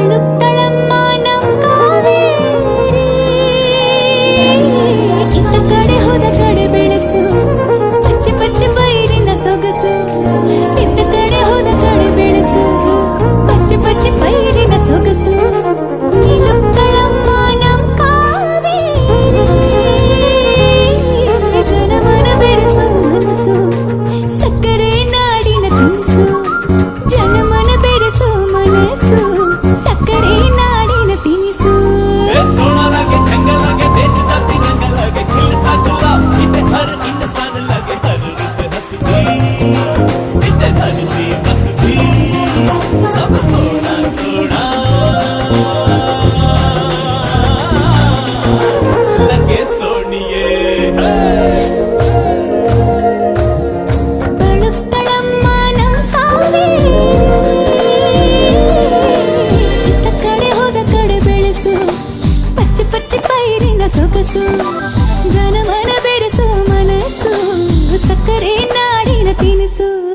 ಬಳುತ್ತಳಮ್ಮ ನಮ್ ಕಾವೇರಿ ಇತ್ತ ಕಡೆ ಹೋದ ಕಡೆ ಬೆಳೆಸು ಪಚ್ಚೆ ಪಚ್ಚೆ ಪೈರಿನ ಸೊಗಸು ಇತ್ತ ಕಡೆ ಹೋದ ಕಡೆ ಬೆಳೆಸು ಪಚ್ಚೆ ಪಚ್ಚೆ ಪೈರಿನ ಸೊಗಸು ನಿಲುತ್ತಳಮ್ಮ ನಮ್ ಕಾವೇರಿ ಜನಮನ ಬೆರೆಸು ಮನಸ್ಸು ಸಕ್ಕರೆ ನಾಡಿನ ತಿನಿಸು ಜನಮನ ಬೆರೆಸು ಮನಸ್ಸು ಸಕ್ಕರೆ ನಾಡಿನ ತಿನಿಸು सोना लगे जंगल लगे देश धरती जंगल लगे खिलता गुलाब इते हर इंसान लगे हर रुत हंसती इते धरती बसती सब सोना सोना लगे सोनिए ಬಳುತ್ತಳಮ್ಮ ನಮ್ ಕಾವೇರಿ ಇತ್ತ ಕಡೆ ಹೋದ ಕಡೆ ಬೆಳೆಸು ಪಚ್ಚೆ ಪಚ್ಚೆ ಪೈರಿನ ಸೊಗಸು